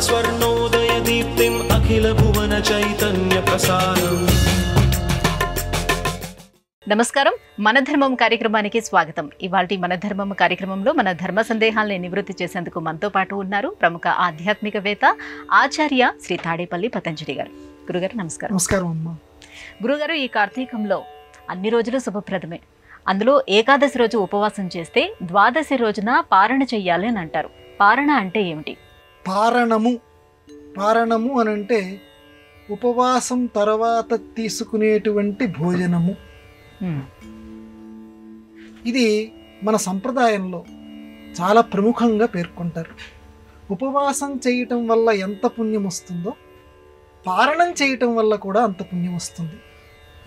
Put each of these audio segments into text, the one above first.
स्वर्णोदयदीप्तिम् अखिलभुवनचैतन्यप्रसारम्। నమస్కారం, మన ధర్మం కార్యక్రమానికి స్వాగతం. ఇవాల్టి మన ధర్మం కార్యక్రమంలో మన ధర్మ సందేహాలను నివృత్తి చేసేందుకు మనతో పాటు ఉన్నారు ప్రముఖ ఆధ్యాత్మికవేత్త ఆచార్య శ్రీ తాడేపల్లి పతంజలి గారు. గురుగారు నమస్కారం. నమస్కారం అమ్మా. గురుగారు, ఈ కార్తీకంలో అన్ని రోజులు శుభప్రదమే. అందులో ఏకాదశి రోజు ఉపవాసం చేస్తే ద్వాదశి రోజున పారణ చెయ్యాలి అని అంటారు. పారణ అంటే ఏమిటి? పారణము అని అంటే ఉపవాసం తర్వాత తీసుకునేటువంటి భోజనము. ఇది మన సంప్రదాయంలో చాలా ప్రముఖంగా పేర్కొంటారు. ఉపవాసం చేయటం వల్ల ఎంత పుణ్యం వస్తుందో పారణం చేయటం వల్ల కూడా అంత పుణ్యం వస్తుంది.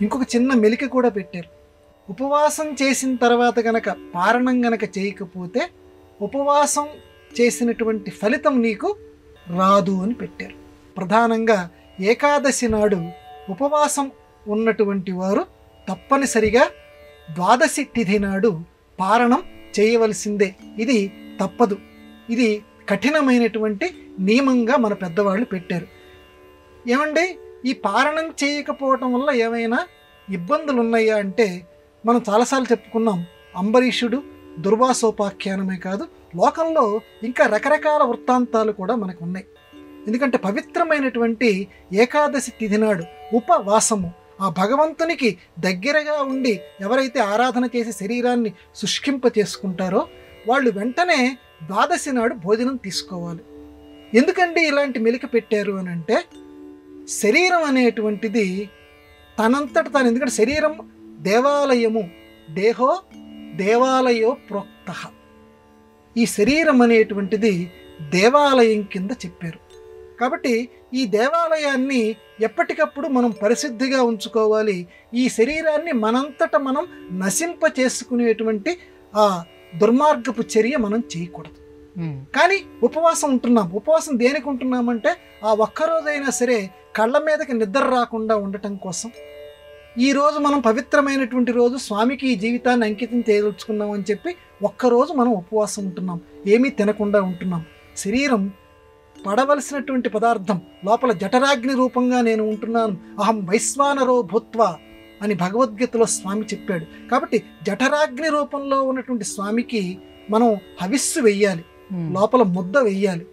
ఇంకొక చిన్న మెలిక కూడా పెట్టారు. ఉపవాసం చేసిన తర్వాత గనక పారణం గనక చేయకపోతే ఉపవాసం చేసినటువంటి ఫలితం నీకు రాదు అని పెట్టారు. ప్రధానంగా ఏకాదశి నాడు ఉపవాసం ఉన్నటువంటి వారు తప్పనిసరిగా ద్వాదశి తిథి నాడు పారణం చేయవలసిందే. ఇది తప్పదు. ఇది కఠినమైనటువంటి నియమంగా మన పెద్దవాళ్ళు పెట్టారు. ఏమండి, ఈ పారణం చేయకపోవటం వల్ల ఏమైనా ఇబ్బందులు ఉన్నాయా అంటే మనం చాలాసార్లు చెప్పుకున్నాం. అంబరీషుడు దుర్వాసోపాఖ్యానమే కాదు, లోకంలో ఇంకా రకరకాల వృత్తాంతాలు కూడా మనకు ఉన్నాయి. ఎందుకంటే పవిత్రమైనటువంటి ఏకాదశి తిథి నాడు ఉపవాసము, ఆ భగవంతునికి దగ్గరగా ఉండి ఎవరైతే ఆరాధన చేసి శరీరాన్ని శుష్కింప చేసుకుంటారో వాళ్ళు వెంటనే ద్వాదశి నాడు భోజనం తీసుకోవాలి. ఎందుకండి ఇలాంటి మెలిక పెట్టారు అని అంటే, శరీరం అనేటువంటిది తనంతట తాను, ఎందుకంటే శరీరం దేవాలయము, దేహో దేవాలయో ప్రోక్త. ఈ శరీరం అనేటువంటిది దేవాలయం కింద చెప్పారు. కాబట్టి ఈ దేవాలయాన్ని ఎప్పటికప్పుడు మనం పరిశుద్ధిగా ఉంచుకోవాలి. ఈ శరీరాన్ని మనంతట మనం నశింప చేసుకునేటువంటి ఆ దుర్మార్గపు చర్య మనం చేయకూడదు. కానీ ఉపవాసం ఉంటున్నాం. ఉపవాసం దేనికి ఉంటున్నామంటే ఆ ఒక్కరోజైనా సరే కళ్ళ మీదకి నిద్ర రాకుండా ఉండటం కోసం. ఈరోజు మనం పవిత్రమైనటువంటి రోజు, స్వామికి ఈ జీవితాన్ని అంకితం చేయదలుచుకున్నాం అని చెప్పి ఒక్కరోజు మనం ఉపవాసం ఉంటున్నాం, ఏమీ తినకుండా ఉంటున్నాం. శరీరం పడవలసినటువంటి పదార్థం లోపల జఠరాగ్ని రూపంగా నేను ఉంటున్నాను, అహం వైశ్వానరో భూత్వా అని భగవద్గీతలో స్వామి చెప్పాడు. కాబట్టి జఠరాగ్ని రూపంలో ఉన్నటువంటి స్వామికి మనం హవిస్సు వెయ్యాలి, లోపల ముద్ద వెయ్యాలి.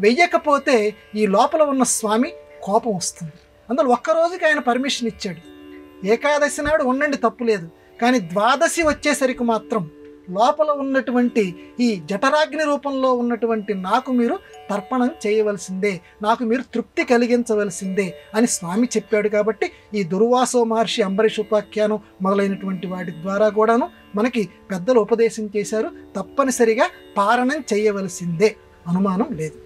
వెయ్యకపోతే ఈ లోపల ఉన్న స్వామి కోపం వస్తుంది. అందులో ఒక్కరోజుకి ఆయన పర్మిషన్ ఇచ్చాడు. ఏకాదశి నాడు ఉండండి, తప్పులేదు. కానీ ద్వాదశి వచ్చేసరికి మాత్రం లోపల ఉన్నటువంటి ఈ జఠరాగ్ని రూపంలో ఉన్నటువంటి నాకు మీరు తర్పణం చేయవలసిందే, నాకు మీరు తృప్తి కలిగించవలసిందే అని స్వామి చెప్పాడు. కాబట్టి ఈ దుర్వాసో మహర్షి, అంబరీష్ ఉపాఖ్యానం మొదలైనటువంటి వాటి ద్వారా కూడాను మనకి పెద్దలు ఉపదేశం చేశారు. తప్పనిసరిగా పారణం చేయవలసిందే, అనుమానం లేదు.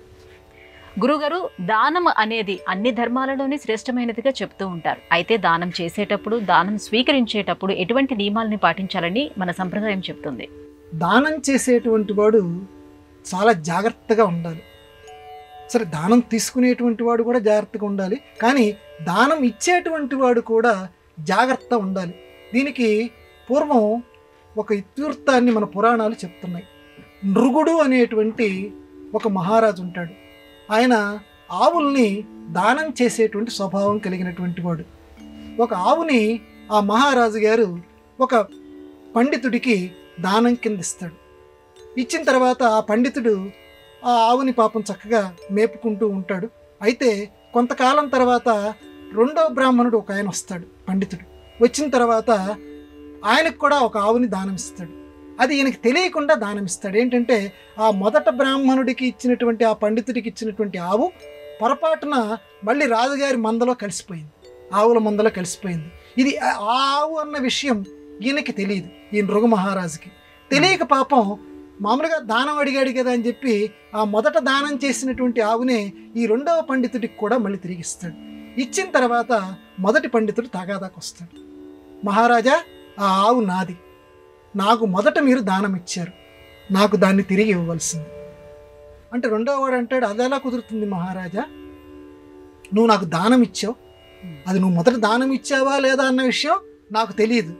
గురుగారు, దానం అనేది అన్ని ధర్మాలలోని శ్రేష్టమైనదిగా చెప్తూ ఉంటారు. అయితే దానం చేసేటప్పుడు, దానం స్వీకరించేటప్పుడు ఎటువంటి నియమాలని పాటించాలని మన సంప్రదాయం చెప్తుంది? దానం చేసేటువంటి వాడు చాలా జాగ్రత్తగా ఉండాలి. సరే, దానం తీసుకునేటువంటి వాడు కూడా జాగ్రత్తగా ఉండాలి. కానీ దానం ఇచ్చేటువంటి వాడు కూడా జాగ్రత్త ఉండాలి. దీనికి పూర్వం ఒక ఇతివృత్తాన్ని మన పురాణాలు చెప్తున్నాయి. నృగుడు అనేటువంటి ఒక మహారాజు ఉంటాడు. ఆయన ఆవుల్ని దానం చేసేటువంటి స్వభావం కలిగినటువంటి వాడు. ఒక ఆవుని ఆ మహారాజు గారు ఒక పండితుడికి దానం కింద ఇస్తాడు. ఇచ్చిన తర్వాత ఆ పండితుడు ఆ ఆవుని పాపం చక్కగా మేపుకుంటూ ఉంటాడు. అయితే కొంతకాలం తర్వాత రెండో బ్రాహ్మణుడు ఒక ఆయన వస్తాడు, పండితుడు. వచ్చిన తర్వాత ఆయనకు కూడా ఒక ఆవుని దానం ఇస్తాడు. అది ఈయనకి తెలియకుండా దానం ఇస్తాడు. ఏంటంటే ఆ మొదట బ్రాహ్మణుడికి ఇచ్చినటువంటి, ఆ పండితుడికి ఇచ్చినటువంటి ఆవు పొరపాటున మళ్ళీ రాజుగారి మందలో కలిసిపోయింది, ఆవుల మందలో కలిసిపోయింది. ఇది ఆ ఆవు అన్న విషయం ఈయనకి తెలియదు, ఈ నృగ మహారాజుకి తెలియక పాపం మామూలుగా దానం అడిగాడు కదా అని చెప్పి ఆ మొదట దానం చేసినటువంటి ఆవునే ఈ రెండవ పండితుడికి కూడా మళ్ళీ తిరిగి ఇస్తాడు. ఇచ్చిన తర్వాత మొదటి పండితుడు తగాదాకు వస్తాడు. మహారాజా, ఆ ఆవు నాది, నాకు మొదట మీరు దానం ఇచ్చారు, నాకు దాన్ని తిరిగి ఇవ్వవలసింది అంటే రెండో వాడు అంటాడు, అది ఎలా కుదురుతుంది మహారాజా, నువ్వు నాకు దానం ఇచ్చావు, అది నువ్వు మొదట దానం ఇచ్చావా లేదా అన్న విషయం నాకు తెలియదు,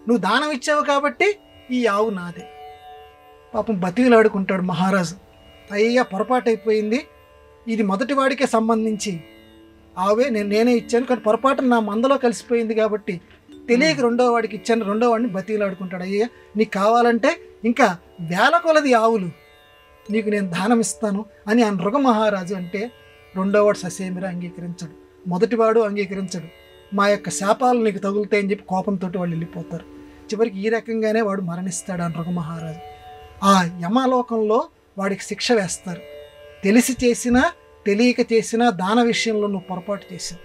నువ్వు దానం ఇచ్చావు కాబట్టి ఈ ఆవు నాదే. పాపం బతిలాడుకుంటాడు మహారాజు, అయ్యా పొరపాటు అయిపోయింది, ఇది మొదటి వాడికే సంబంధించి ఆవే నేనే ఇచ్చాను, కానీ పొరపాటున నా మందలో కలిసిపోయింది కాబట్టి తెలియక రెండో వాడికి ఇచ్చాను. రెండో వాడిని బతిలాడుకుంటాడు, అయ్యా నీకు కావాలంటే ఇంకా వేల కొలది ఆవులు నీకు నేను దానం ఇస్తాను అని ఆ నృగమహారాజు అంటే రెండోవాడు ససేమిరా అంగీకరించడు, మొదటివాడు అంగీకరించడు. మా యొక్క శాపాలు నీకు తగులుతాయని చెప్పి కోపంతో వాళ్ళు వెళ్ళిపోతారు. చివరికి ఈ రకంగానే వాడు మరణిస్తాడు ఆ నృగమహారాజు. ఆ యమలోకంలో వాడికి శిక్ష వేస్తారు. తెలిసి చేసినా తెలియక చేసినా దాన విషయంలో నువ్వు పొరపాటు చేసావు,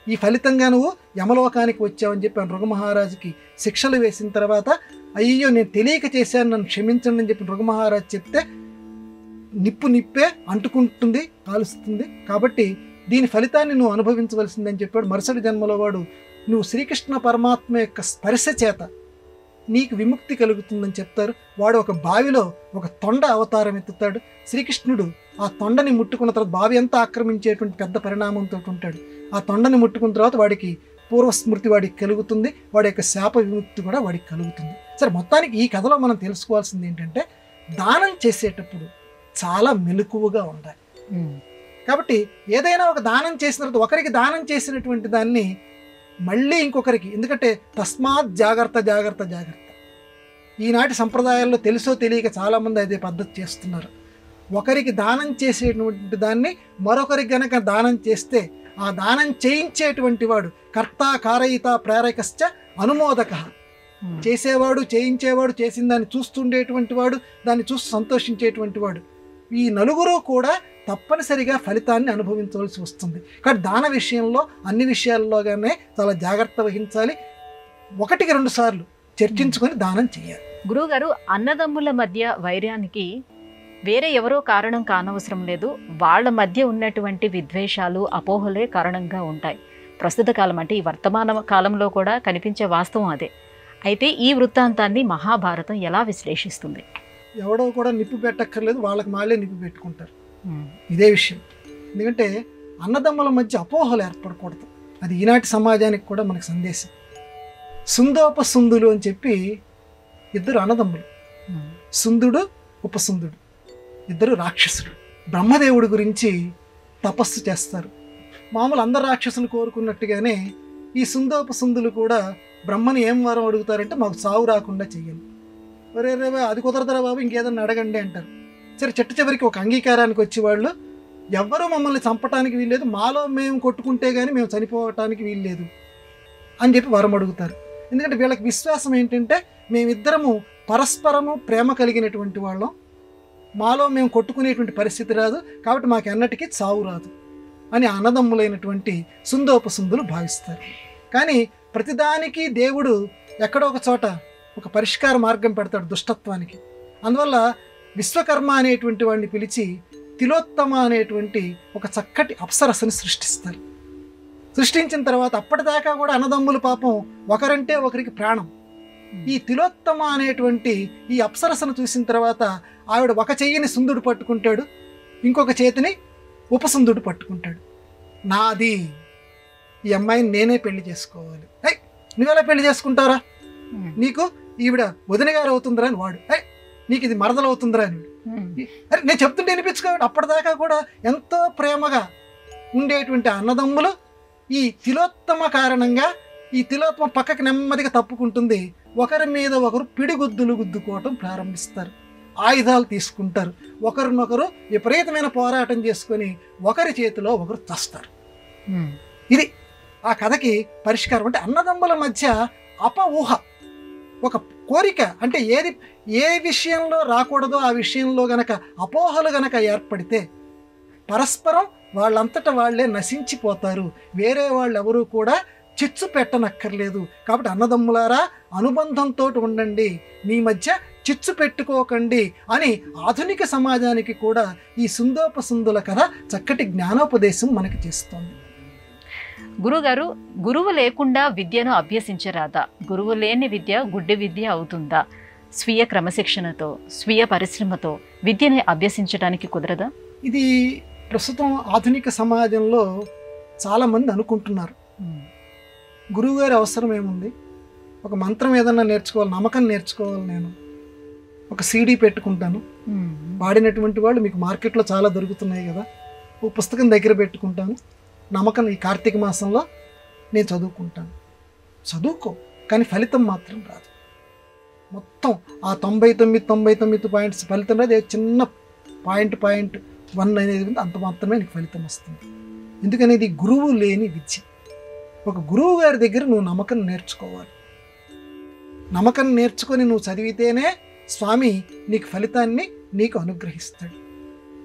ఈ ఫలితంగా నువ్వు యమలోకానికి వచ్చావని చెప్పి ఆ నృగమహారాజుకి శిక్షలు వేసిన తర్వాత, అయ్యో నేను తెలియక చేశాను నన్ను క్షమించండి అని చెప్పి నృగమహారాజు చెప్తే, నిప్పే అంటుకుంటుంది, కాలుస్తుంది, కాబట్టి దీని ఫలితాన్ని నువ్వు అనుభవించవలసిందని చెప్పాడు. మరుసటి జన్మలో వాడు నువ్వు శ్రీకృష్ణ పరమాత్మ యొక్క స్పర్శ చేత నీకు విముక్తి కలుగుతుందని చెప్తారు. వాడు ఒక బావిలో ఒక తొండ అవతారం ఎత్తుతాడు. శ్రీకృష్ణుడు ఆ తొండని ముట్టుకున్న తర్వాత బావి అంతా ఆక్రమించేటువంటి పెద్ద పరిణామంతో ఉంటాడు. ఆ తొండని ముట్టుకున్న తర్వాత వాడికి పూర్వస్మృతి వాడికి కలుగుతుంది, వాడి యొక్క శాప విముక్తి కూడా వాడికి కలుగుతుంది. సరే, మొత్తానికి ఈ కథలో మనం తెలుసుకోవాల్సింది ఏంటంటే దానం చేసేటప్పుడు చాలా మెలకువగా ఉండాలి. కాబట్టి ఏదైనా ఒక దానం చేసిన తర్వాత ఒకరికి దానం చేసినటువంటి దాన్ని మళ్ళీ ఇంకొకరికి, ఎందుకంటే తస్మాత్ జాగ్రత్త జాగ్రత్త జాగ్రత్త. ఈనాటి సంప్రదాయాల్లో తెలుసో తెలియక చాలామంది అదే పద్ధతి చేస్తున్నారు. ఒకరికి దానం చేసేటువంటి దాన్ని మరొకరికి గనక దానం చేస్తే ఆ దానం చేయించేటువంటి వాడు కర్త కారయిత ప్రేరకశ్చ అనుమోదక. చేసేవాడు చేయించేవాడు చేసిన దాన్ని చూస్తుండేటువంటి వాడు దాన్ని చూసి సంతోషించేటువంటి వాడు, ఈ నలుగురు కూడా తప్పనిసరిగా ఫలితాన్ని అనుభవించవలసి వస్తుంది. కానీ దాన విషయంలో అన్ని విషయాల్లోగానే చాలా జాగ్రత్త వహించాలి. 1-2 సార్లు చర్చించుకొని దానం చేయాలి. గురువుగారు, అన్నదమ్ముల మధ్య వైర్యానికి వేరే ఎవరో కారణం కానవసరం లేదు, వాళ్ళ మధ్య ఉన్నటువంటి విద్వేషాలు అపోహలే కారణంగా ఉంటాయి. ప్రస్తుత కాలం అంటే ఈ వర్తమాన కాలంలో కూడా కనిపించే వాస్తవం అదే. అయితే ఈ వృత్తాంతాన్ని మహాభారతం ఎలా విశ్లేషిస్తుంది? ఎవడో కూడా నిప్పు పెట్టక్కర్లేదు, వాళ్ళకి మాలే నిప్పు పెట్టుకుంటారు. ఇదే విషయం. ఎందుకంటే అన్నదమ్ముల మధ్య అపోహలు ఏర్పడకూడదు. అది ఈనాటి సమాజానికి కూడా మనకు సందేశం. సుందోపసుందులు అని చెప్పి 2 అన్నదమ్ములు, సుందుడు ఉపసుందుడు, 2 రాక్షసులు. బ్రహ్మదేవుడి గురించి తపస్సు చేస్తారు. మామూలు అందరు రాక్షసులు కోరుకున్నట్టుగానే ఈ సుందోపసుందులు కూడా బ్రహ్మని ఏం వరం అడుగుతారంటే మాకు సావు రాకుండా చెయ్యండి. రే అది కుదరదరా బాబు, ఇంకేదన్నా అడగండి అంటారు. సరే, చివరికి ఒక అంగీకారానికి వచ్చి వాళ్ళు ఎవ్వరూ మమ్మల్ని చంపటానికి వీల్లేదు, మాలో మేము కొట్టుకుంటే కానీ మేము చనిపోవటానికి వీల్లేదు అని చెప్పి వరం అడుగుతారు. ఎందుకంటే వీళ్ళకి విశ్వాసం ఏంటంటే మేమిద్దరము పరస్పరము ప్రేమ కలిగినటువంటి వాళ్ళం, మాలో మేము కొట్టుకునేటువంటి పరిస్థితి రాదు, కాబట్టి మాకు ఎన్నటికీ చావు రాదు అని అన్నదమ్ములైనటువంటి సుందోపసుందులు భావిస్తారు. కానీ ప్రతిదానికి దేవుడు ఎక్కడో ఒక చోట ఒక పరిష్కార మార్గం పెడతాడు దుష్టత్వానికి. అందువల్ల విశ్వకర్మ అనేటువంటి వాడిని పిలిచి తిలోత్తమ అనేటువంటి ఒక చక్కటి అప్సరసని సృష్టిస్తారు. సృష్టించిన తర్వాత అప్పటిదాకా కూడా అన్నదమ్ములు పాపం ఒకరంటే ఒకరికి ప్రాణం. ఈ తిలోత్తమ అనేటువంటి ఈ అప్సరసను చూసిన తర్వాత ఆవిడ ఒక చెయ్యిని సుందుడు పట్టుకుంటాడు, ఇంకొక చేతిని ఉపసుందుడు పట్టుకుంటాడు. నాది, ఈ అమ్మాయిని నేనే పెళ్లి చేసుకోవాలి. నువ్వెలా పెళ్లి చేసుకుంటారా, నీకు ఈవిడ వదిన గారు అవుతుందిరా అని వాడు, నీకు ఇది మరదలవుతుందిరా అని. అరే నేను చెప్తుంటే వినిపించుకోవాలి. అప్పటిదాకా కూడా ఎంతో ప్రేమగా ఉండేటువంటి అన్నదమ్ములు ఈ తిలోత్తమ కారణంగా ఈ తిలోత్తమ పక్కకి నెమ్మదిగా తప్పుకుంటుంది. ఒకరి మీద ఒకరు పిడిగుద్దులు గుద్దుకోవటం ప్రారంభిస్తారు, ఆయుధాలు తీసుకుంటారు, ఒకరినొకరు విపరీతమైన పోరాటం చేసుకొని ఒకరి చేతిలో ఒకరు చస్తారు. ఇది ఆ కథకి పరిష్కారం. అంటే అన్నదమ్ముల మధ్య అపఊహ, ఒక కోరిక, అంటే ఏ విషయంలో రాకూడదో ఆ విషయంలో గనక అపోహలు గనక ఏర్పడితే పరస్పరం వాళ్ళంతటా వాళ్ళే నశించిపోతారు. వేరే వాళ్ళు ఎవరూ కూడా చిచ్చు పెట్టనక్కర్లేదు. కాబట్టి అన్నదమ్ములారా అనుబంధంతో ఉండండి, మీ మధ్య చిచ్చు పెట్టుకోకండి అని ఆధునిక సమాజానికి కూడా ఈ సుందోపసుందుల కథ చక్కటి జ్ఞానోపదేశం మనకి చేస్తోంది. గురుగారు, గురువు లేకుండా విద్యను అభ్యసించరాదా? గురువు లేని విద్య గుడ్డి విద్య అవుతుందా? స్వీయ క్రమశిక్షణతో స్వీయ పరిశ్రమతో విద్యని అభ్యసించడానికి కుదరదా? ఇది ప్రస్తుతం ఆధునిక సమాజంలో చాలామంది అనుకుంటున్నారు. గురువుగారి అవసరం ఏముంది, ఒక మంత్రం ఏదన్నా నేర్చుకోవాలి, నమ్మకం నేర్చుకోవాలి, నేను ఒక సీడీ పెట్టుకుంటాను, పాడినటువంటి వాళ్ళు మీకు మార్కెట్లో చాలా దొరుకుతున్నాయి కదా, ఓ పుస్తకం దగ్గర పెట్టుకుంటాను, నమ్మకం ఈ కార్తీక మాసంలో నేను చదువుకుంటాను. చదువుకో, కానీ ఫలితం మాత్రం రాదు. మొత్తం ఆ 99 పాయింట్స్ ఫలితం రాదు. చిన్న పాయింట్ 1 అనేది ఉంది, అంత మాత్రమే నీకు ఫలితం వస్తుంది. ఎందుకని ఇది గురువు లేని విద్య. ఒక గురువు గారి దగ్గర నువ్వు నమ్మకం నేర్చుకోవాలి. నమ్మకం నేర్చుకొని నువ్వు చదివితేనే స్వామి నీకు ఫలితాన్ని నీకు అనుగ్రహిస్తాడు.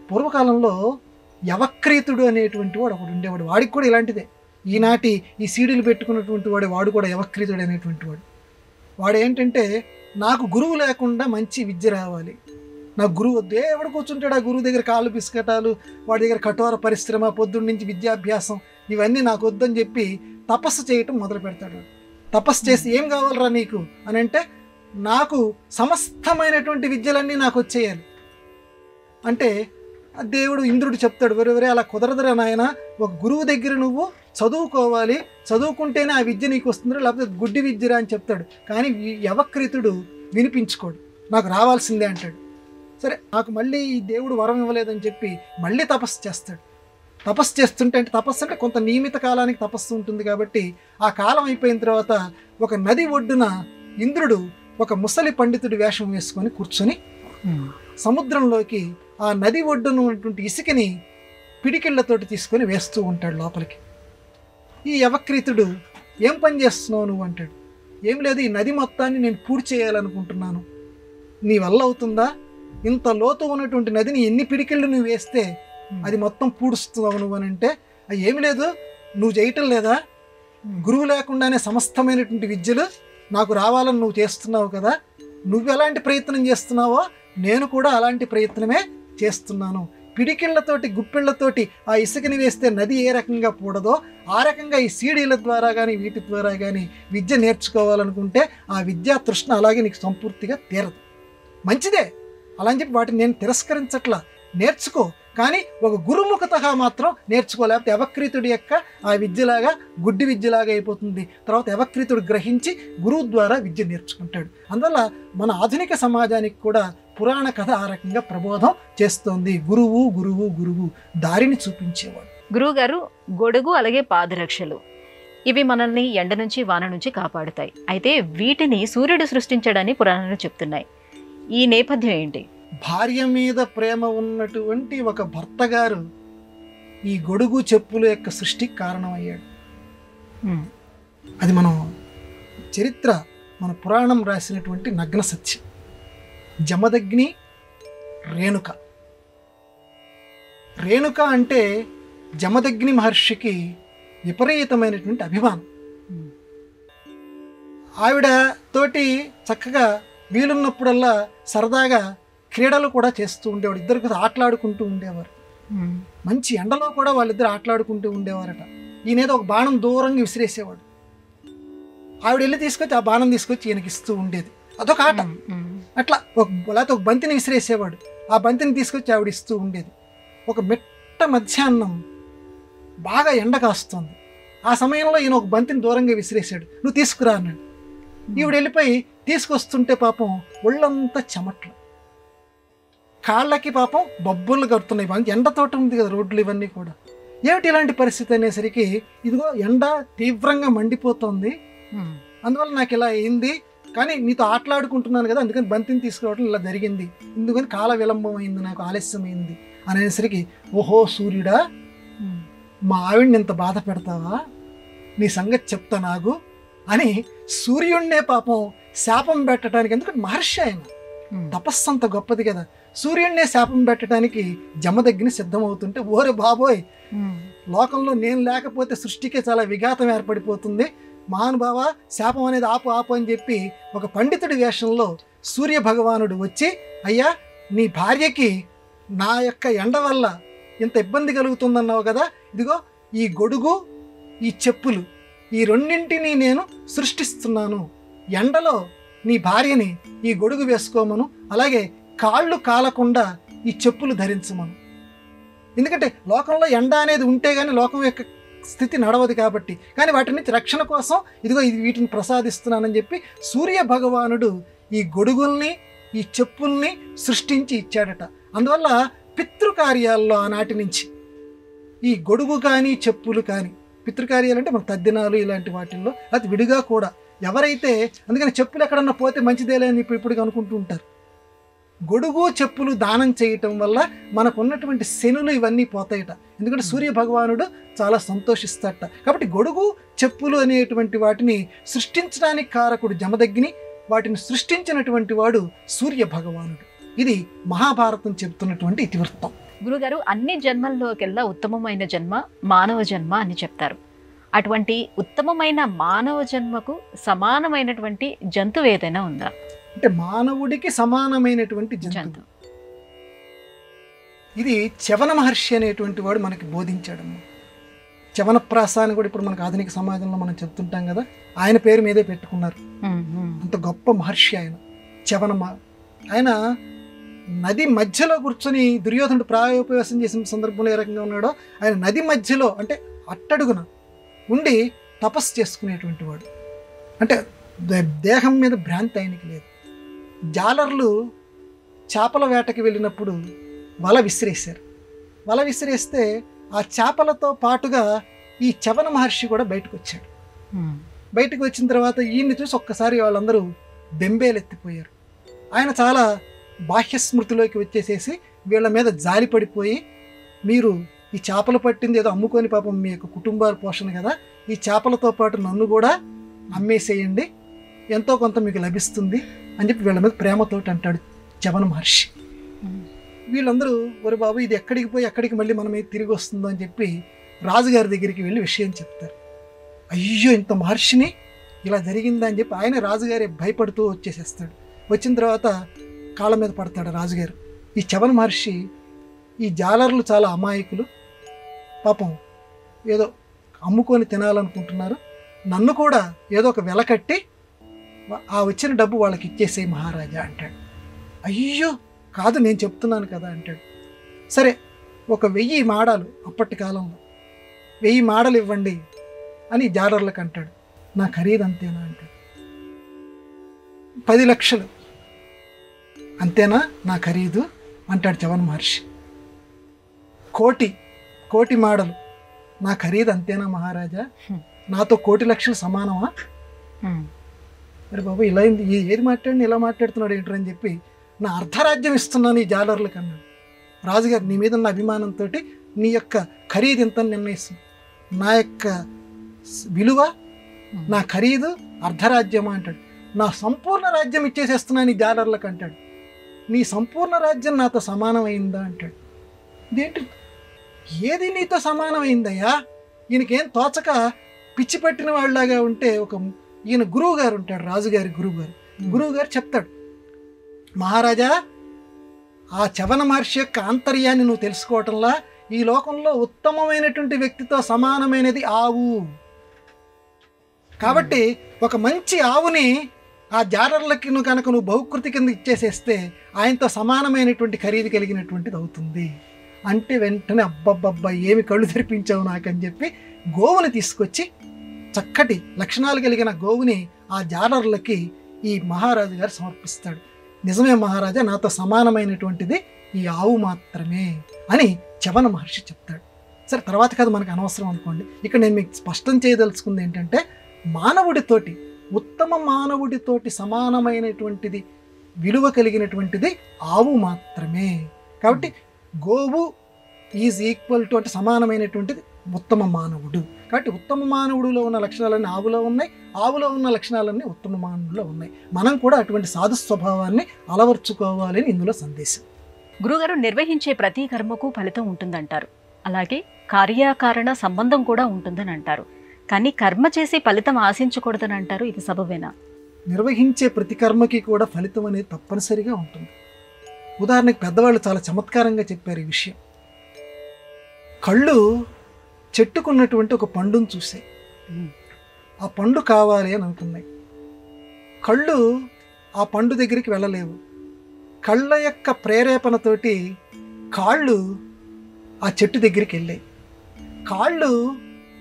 పూర్వకాలంలో యవక్రీతుడు అనేటువంటి వాడు ఒకడు ఉండేవాడు. వాడికి కూడా ఇలాంటిదే. ఈనాటి ఈ సీడీలు పెట్టుకున్నటువంటి వాడు కూడా యవక్రీతుడు అనేటువంటి వాడు. వాడు ఏంటంటే, నాకు గురువు లేకుండా మంచి విద్య రావాలి, నాకు గురువు వద్దు. ఎవడు కూర్చుంటాడు ఆ గురువు దగ్గర? కాళ్ళు పిసకటాలు, వాడి దగ్గర కఠోర పరిశ్రమ, పొద్దున్న నుంచి విద్యాభ్యాసం, ఇవన్నీ నాకు వద్దని చెప్పి తపస్సు చేయటం మొదలు పెడతాడు. తపస్సు చేసి ఏం కావాలరా నీకు అని అంటే, నాకు సమస్తమైనటువంటి విద్యలన్నీ నాకు వచ్చేయాలి అంటే, దేవుడు ఇంద్రుడు చెప్తాడు, వరే అలా కుదరదురా నాయన, ఒక గురువు దగ్గర నువ్వు చదువుకోవాలి, చదువుకుంటేనే ఆ విద్య నీకు వస్తుందిరా, లేకపోతే గుడ్డి విద్యరా అని చెప్తాడు. కానీ యవక్రీతుడు వినిపించుకోడు, నాకు రావాల్సిందే అంటాడు. సరే, నాకు మళ్ళీ ఈ దేవుడు వరం ఇవ్వలేదని చెప్పి మళ్ళీ తపస్సు చేస్తాడు. తపస్సు చేస్తుంటే, అంటే తపస్సు అంటే కొంత నియమిత కాలానికి తపస్సు ఉంటుంది కాబట్టి, ఆ కాలం అయిపోయిన తర్వాత ఒక నది ఒడ్డున ఇంద్రుడు ఒక ముసలి పండితుడి వేషం వేసుకొని కూర్చొని సముద్రంలోకి ఆ నది ఒడ్డున ఉన్నటువంటి ఇసుకని పిడికిళ్లతోటి తీసుకొని వేస్తూ ఉంటాడు లోపలికి. ఈ యవక్రీతుడు, ఏం పని చేస్తున్నావు నువ్వు అంటాడు. ఏం లేదు, ఈ నది మొత్తాన్ని నేను పూర్తి చేయాలనుకుంటున్నాను, నీ వల్ల అవుతుందా? ఇంత లోతు ఉన్నటువంటి నదిని ఎన్ని పిడికిళ్ళు నువ్వు వేస్తే అది మొత్తం పూడుస్తున్నావు నువ్వు అని అంటే, ఏమి లేదు, నువ్వు చేయటం లేదా? గురువు లేకుండానే సమస్తమైనటువంటి విద్యలు నాకు రావాలని నువ్వు చేస్తున్నావు కదా, నువ్వు ఎలాంటి ప్రయత్నం చేస్తున్నావో నేను కూడా అలాంటి ప్రయత్నమే చేస్తున్నాను. పిడికిళ్లతోటి గుప్పిళ్లతోటి ఆ ఇసుకని వేస్తే నది ఏ రకంగా పూడదో, ఆ రకంగా ఈ సీడీల ద్వారా కానీ వీటి ద్వారా కానీ విద్య నేర్చుకోవాలనుకుంటే ఆ విద్యా తృష్ణ అలాగే నీకు సంపూర్తిగా తీరదు. మంచిదే, అలా అని చెప్పి వాటిని నేను తిరస్కరించట్లా, నేర్చుకో, కానీ ఒక గురుముఖతగా మాత్రం నేర్చుకో, లేకపోతే యవక్రీతుడి యొక్క ఆ విద్యలాగా గుడ్డి విద్యలాగా అయిపోతుంది. తర్వాత యవక్రీతుడు గ్రహించి గురువు ద్వారా విద్య నేర్చుకుంటాడు. అందువల్ల మన ఆధునిక సమాజానికి కూడా పురాణ కథ ఆ రకంగా ప్రబోధం చేస్తోంది. గురువు గురువు గురువు దారిని చూపించేవాడు. గురువు గారు, గొడుగు అలాగే పాదరక్షలు ఇవి మనల్ని ఎండ నుంచి వాన నుంచి కాపాడుతాయి. అయితే వీటిని సూర్యుడు సృష్టించడని పురాణాలు చెప్తున్నాయి. ఈ నేపథ్యం ఏంటి? భార్య మీద ప్రేమ ఉన్నటువంటి ఒక భర్త గారు ఈ గొడుగు చెప్పుల యొక్క సృష్టికి కారణమయ్యాడు. అది మనం చరిత్ర, మన పురాణం రాసినటువంటి నగ్న సత్యం. జమదగ్ని రేణుక. రేణుక అంటే జమదగ్ని మహర్షికి విపరీతమైనటువంటి అభిమానం. ఆవిడ తోటి చక్కగా వీలున్నప్పుడల్లా సరదాగా క్రీడలు కూడా చేస్తూ ఉండేవాడు. ఇద్దరు ఆటలాడుకుంటూ ఉండేవారు. మంచి ఎండలో కూడా వాళ్ళిద్దరు ఆటలాడుకుంటూ ఉండేవారట. ఈయనేదో ఒక బాణం దూరంగా విసిరేసేవాడు. ఆవిడ వెళ్ళి తీసుకొచ్చి ఆ బాణం తీసుకొచ్చి ఈయనకి ఇస్తూ ఉండేది. అదొక ఆట. అట్లా లేకపోతే ఒక బంతిని విసిరేసేవాడు, ఆ బంతిని తీసుకొచ్చి ఆవిడ ఇస్తూ ఉండేది. ఒక మిట్ట మధ్యాహ్నం బాగా ఎండ కాస్తుంది. ఆ సమయంలో ఈయన ఒక బంతిని దూరంగా విసిరేసాడు, నువ్వు తీసుకురా అన్నాడు. ఈవిడ వెళ్ళిపోయి తీసుకొస్తుంటే పాపం ఒళ్ళంతా చెమట్లు, కాళ్ళకి పాపం బొబ్బులు కడుతున్నాయి. ఎండతోట ఉంది కదా రోడ్లు ఇవన్నీ కూడా. ఏమిటి ఇలాంటి పరిస్థితి అనేసరికి, ఇదిగో ఎండ తీవ్రంగా మండిపోతుంది, అందువల్ల నాకు ఇలా అయింది, కానీ నీతో ఆటలాడుకుంటున్నాను కదా అందుకని బంతిని తీసుకురావడం ఇలా జరిగింది, ఎందుకని కాల విలంబం అయింది, నాకు ఆలస్యమైంది అనేసరికి, ఓహో సూర్యుడా, మా ఆవిడ్ని ఇంత బాధ పెడతావా, నీ సంగతి చెప్తా నాకు అని సూర్యుడినే పాపం శాపం పెట్టడానికి, ఎందుకంటే మహర్షి ఆయన, తపస్సు అంత గొప్పది కదా, సూర్యుడినే శాపం పెట్టడానికి జమదగ్ని సిద్ధమవుతుంటే, ఓరే బాబోయ్, లోకంలో నేను లేకపోతే సృష్టికే చాలా విఘాతం ఏర్పడిపోతుంది, మహానుభావ శాపం అనేది ఆపు ఆపు అని చెప్పి ఒక పండితుడి వేషంలో సూర్య భగవానుడు వచ్చి, అయ్యా నీ భార్యకి నా యొక్క ఎండ వల్ల ఇంత ఇబ్బంది కలుగుతుందన్నావు కదా, ఇదిగో ఈ గొడుగు ఈ చెప్పులు ఈ రెండింటినీ నేను సృష్టిస్తున్నాను, ఎండలో నీ భార్యని ఈ గొడుగు వేసుకోమను, అలాగే కాళ్ళు కాలకుండా ఈ చెప్పులు ధరించమను. ఎందుకంటే లోకంలో ఎండ అనేది ఉంటే కానీ లోకం యొక్క స్థితి నడవదు కాబట్టి, కానీ వాటి నుంచి రక్షణ కోసం ఇదిగో వీటిని ప్రసాదిస్తున్నానని చెప్పి సూర్య భగవానుడు ఈ గొడుగుల్ని ఈ చెప్పుల్ని సృష్టించి ఇచ్చాడట. అందువల్ల పితృకార్యాల్లో ఆనాటి నుంచి ఈ గొడుగు కానీ చెప్పులు కానీ, పితృకార్యాలు అంటే మన తద్దినాలు ఇలాంటి వాటిల్లో అది విడిగా కూడా ఎవరైతే, అందుకని చెప్పులు ఎక్కడన్నా పోతే మంచిదేలే అని ఇప్పుడు అనుకుంటూ ఉంటారు. గొడుగు చెప్పులు దానం చేయటం వల్ల మనకున్నటువంటి శనులు ఇవన్నీ పోతాయట. ఎందుకంటే సూర్య భగవానుడు చాలా సంతోషిస్తాడట. కాబట్టి గొడుగు చెప్పులు అనేటువంటి వాటిని సృష్టించడానికి కారకుడు జమదగ్ని, వాటిని సృష్టించినటువంటి వాడు సూర్య భగవానుడు. ఇది మహాభారతం చెబుతున్నటువంటి ఇతివృత్తం. గురుగారు, అన్ని జన్మల్లోకెల్లా ఉత్తమమైన జన్మ మానవ జన్మ అని చెప్తారు. అటువంటి ఉత్తమమైన మానవ జన్మకు సమానమైనటువంటి జంతువు ఏదైనా ఉందా? అంటే మానవుడికి సమానమైనటువంటి జంతువు ఇది చవన మహర్షి అనేటువంటి వాడు మనకి బోధించాడమ్మా. చవనప్రాస అని కూడా ఇప్పుడు మనకు ఆధునిక సమాజంలో మనం చెప్తుంటాం కదా, ఆయన పేరు మీదే పెట్టుకున్నారు. అంత గొప్ప మహర్షి ఆయన. ఆయన నది మధ్యలో కూర్చొని దుర్యోధనుడు ప్రాయోపవేశం చేసిన సందర్భంలో ఏ రకంగా ఉన్నాడో, ఆయన నది మధ్యలో అంటే అట్టడుగున ఉండి తపస్సు చేసుకునేటువంటి వాడు. అంటే దేహం మీద భ్రాంతి ఆయనకి లేదు. జాలర్లు చేపల వేటకి వెళ్ళినప్పుడు వల విసిరేశారు. వల విసిరేస్తే ఆ చేపలతో పాటుగా ఈ చవన మహర్షి కూడా బయటకు వచ్చాడు. బయటకు వచ్చిన తర్వాత ఈయన్ని చూసి ఒక్కసారి వాళ్ళందరూ బెంబేలెత్తిపోయారు. ఆయన చాలా బాహ్య స్మృతిలోకి వచ్చేసేసి వీళ్ళ మీద జాలి పడిపోయి, మీరు ఈ చేపలు పట్టింది ఏదో అమ్ముకొని పాపం మీ యొక్క కుటుంబాల పోషణ కదా, ఈ చేపలతో పాటు నన్ను కూడా అమ్మేసేయండి, ఎంతో కొంత మీకు లభిస్తుంది అని చెప్పి వీళ్ళ మీద ప్రేమతోటి అంటాడు చవన మహర్షి. వీళ్ళందరూ ఒరే బాబు ఇది ఎక్కడికి పోయి ఎక్కడికి మళ్ళీ మనం తిరిగి వస్తుందో అని చెప్పి రాజుగారి దగ్గరికి వెళ్ళి విషయం చెప్తారు. అయ్యో ఇంత మహర్షిని ఇలా జరిగిందా అని చెప్పి ఆయన రాజుగారి భయపడుతూ వచ్చేసేస్తాడు. వచ్చిన తర్వాత కాళ్ళ మీద పడతాడు రాజుగారు. ఈ చవన మహర్షి, ఈ జాలర్లు చాలా అమాయకులు, పాపం ఏదో అమ్ముకొని తినాలనుకుంటున్నారు, నన్ను కూడా ఏదో ఒక వెల కట్టి ఆ వచ్చిన డబ్బు వాళ్ళకి ఇచ్చేసేయి మహారాజా అంటాడు. అయ్యో కాదు నేను చెప్తున్నాను కదా అంటాడు. సరే 1000 మాడలు, అప్పటి కాలంలో 1000 మాడలు ఇవ్వండి అని జాలర్లకు అంటాడు. నా ఖరీదు అంతేనా అంటాడు. 10 లక్షలు అంతేనా నా ఖరీదు అంటాడు చవన మహర్షి. కోటి మాడలు నా ఖరీదు అంతేనా మహారాజా, నాతో 1,00,00,000 లక్షలు సమానమా? మరి బాబు ఇలా ఏది మాట్లాడి ఇలా మాట్లాడుతున్నాడు ఏంటని చెప్పి, నా అర్ధరాజ్యం ఇస్తున్నాను ఈ జాలర్లకు అన్నాడు. రాజుగారు నీ మీద ఉన్న అభిమానంతో నీ యొక్క ఖరీదు ఎంత నిర్ణయిస్తుంది, నా యొక్క విలువ నా ఖరీదు అర్ధరాజ్యమా అంటాడు. నా సంపూర్ణ రాజ్యం ఇచ్చేసేస్తున్నాను ఈ జాలర్లకు అంటాడు. నీ సంపూర్ణ రాజ్యం నాతో సమానమైందా అంటాడు. ఇదేంటి, ఏది నీతో సమానమైందయ్యా? ఈయనకేం తోచక పిచ్చి పట్టిన వాళ్ళలాగా ఉంటే ఈయన గురువు గారు ఉంటాడు, రాజుగారి గురువు గారు చెప్తాడు, మహారాజా ఆ చవన మహర్షి యొక్క ఆంతర్యాన్ని నువ్వు తెలుసుకోవటంలా ఈ లోకంలో ఉత్తమమైనటువంటి వ్యక్తితో సమానమైనది ఆవు. కాబట్టి ఒక మంచి ఆవుని ఆ జాలర్లకి నువ్వు బహుకృతి కింద ఇచ్చేసేస్తే ఆయనతో సమానమైనటువంటి ఖరీదు కలిగినటువంటిది అవుతుంది అంటే వెంటనే అబ్బబ్బబ్బా ఏమి కళ్ళు తెరిపించావు నాకని చెప్పి గోవుని తీసుకొచ్చి, చక్కటి లక్షణాలు కలిగిన గోవుని ఆ జాలర్లకి ఈ మహారాజు గారు సమర్పిస్తాడు. నిజమే మహారాజా, నాతో సమానమైనటువంటిది ఈ ఆవు మాత్రమే అని చవన మహర్షి చెప్తాడు. సరే తర్వాత కదా మనకు అనవసరం అనుకోండి. ఇక్కడ నేను మీకు స్పష్టం చేయదలుచుకుంది ఏంటంటే, మానవుడితోటి ఉత్తమ మానవుడితోటి సమానమైనటువంటిది విలువ కలిగినటువంటిది ఆవు మాత్రమే. కాబట్టి గోవు ఈజ్ ఈక్వల్ టు అంటే సమానమైనటువంటిది ఉత్తమ మానవుడు. కాబట్టి ఉత్తమ మానవుడిలో ఉన్న లక్షణాలన్నీ ఆవులో ఉన్నాయి, ఆవులో ఉన్న లక్షణాలన్నీ ఉత్తమ మానవుడిలో ఉన్నాయి. మనం కూడా అటువంటి సాధు స్వభావాన్ని అలవర్చుకోవాలని ఇందులో సందేశం. గురుగారు, నిర్వహించే ప్రతి కర్మకు ఫలితం ఉంటుందంటారు, అలాగే కార్యకారణ సంబంధం కూడా ఉంటుందని అంటారు. కానీ కర్మ చేసి ఫలితం ఆశించకూడదని అంటారు, ఇది సబబేనా? నిర్వహించే ప్రతి కర్మకి కూడా ఫలితం అనేది తప్పనిసరిగా ఉంటుంది. ఉదాహరణకి పెద్దవాళ్ళు చాలా చమత్కారంగా చెప్పారు ఈ విషయం. కళ్ళు చెట్టుకున్నటువంటి ఒక పండును చూసాయి, ఆ పండు కావాలి అని అనుకున్నాయి. కళ్ళు ఆ పండు దగ్గరికి వెళ్ళలేవు. కళ్ళ యొక్క ప్రేరేపణతోటి కాళ్ళు ఆ చెట్టు దగ్గరికి వెళ్ళాయి. కాళ్ళు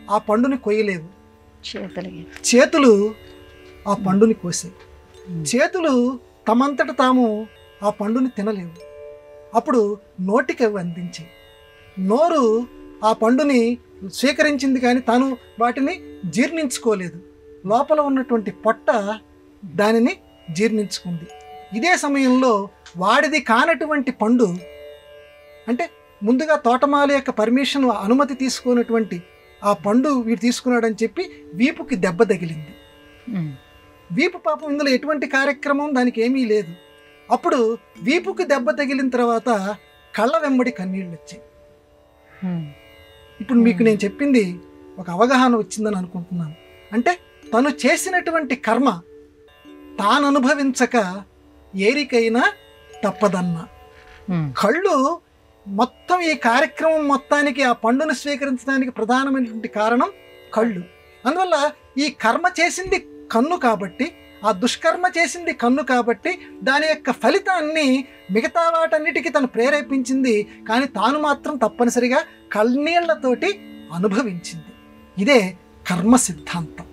ఆ పండుని కొయ్యలేవు, చేతులు ఆ పండుని కోసాయి. చేతులు తమంతట తాము ఆ పండుని తినలేవు. అప్పుడు నోటికి అవి అందించాయి. నోరు ఆ పండుని స్వీకరించింది, కానీ తాను వాటిని జీర్ణించుకోలేదు. లోపల ఉన్నటువంటి పొట్ట దానిని జీర్ణించుకుంది. ఇదే సమయంలో వాడిది కానటువంటి పండు, అంటే ముందుగా తోటమాలి యొక్క పర్మిషన్ అనుమతి తీసుకున్నటువంటి ఆ పండు వీడు తీసుకున్నాడని చెప్పి వీపుకి దెబ్బ తగిలింది. వీపు పాపం ఇందులో ఎటువంటి కార్యక్రమం దానికి ఏమీ లేదు. అప్పుడు వీపుకి దెబ్బ తగిలిన తర్వాత కళ్ళ వెంబడి కన్నీళ్ళు వచ్చాయి. ఇప్పుడు మీకు నేను చెప్పింది ఒక అవగాహన వచ్చిందని అనుకుంటున్నాను. అంటే తను చేసినటువంటి కర్మ తాను అనుభవించక ఏరికైనా తప్పదన్న. కళ్ళు మొత్తం ఈ కార్యక్రమం మొత్తానికి ఆ పండును స్వీకరించడానికి ప్రధానమైనటువంటి కారణం కళ్ళు. అందువల్ల ఈ కర్మ చేసింది కన్ను కాబట్టి, ఆ దుష్కర్మ చేసింది కన్ను కాబట్టి దాని యొక్క ఫలితాన్ని మిగతా వాటన్నిటికీ తను ప్రేరేపించింది, కానీ తాను మాత్రం తప్పనిసరిగా కన్నీళ్లతోటి అనుభవించింది. ఇదే కర్మ సిద్ధాంతం.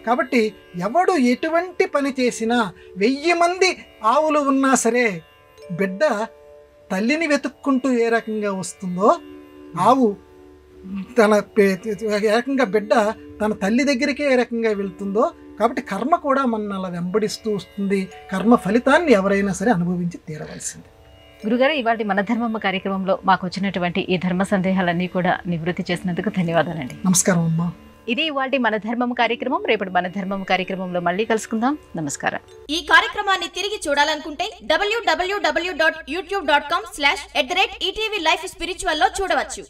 కాబట్టి ఎవడు ఎటువంటి పని చేసినా 1000 మంది ఆవులు ఉన్నా సరే బిడ్డ తల్లిని వెతుక్కుంటూ ఏ రకంగా వస్తుందో, ఆవు ఏ రకంగా బిడ్డ తన తల్లి దగ్గరికే ఏ రకంగా వెళ్తుందో, కాబట్టి కర్మ కూడా మన అలా వెంబడిస్తూ వస్తుంది. కర్మ ఫలితాన్ని ఎవరైనా సరే అనుభవించి తీరవలసింది. గురుగారు, ఇవాళ మన ధర్మమ్మ కార్యక్రమంలో మాకు వచ్చినటువంటి ఈ ధర్మ సందేహాలన్నీ కూడా నివృత్తి చేసినందుకు ధన్యవాదాలండి. నమస్కారం అమ్మా. ఇది ఇవాళ మన ధర్మం కార్యక్రమం. రేపటి మన ధర్మం కార్యక్రమంలో మళ్ళీ కలుసుకుందాం. నమస్కారం. ఈ కార్యక్రమాన్ని తిరిగి చూడాలనుకుంటే www.youtube.com/@ETV Life Spiritual లో చూడవచ్చు.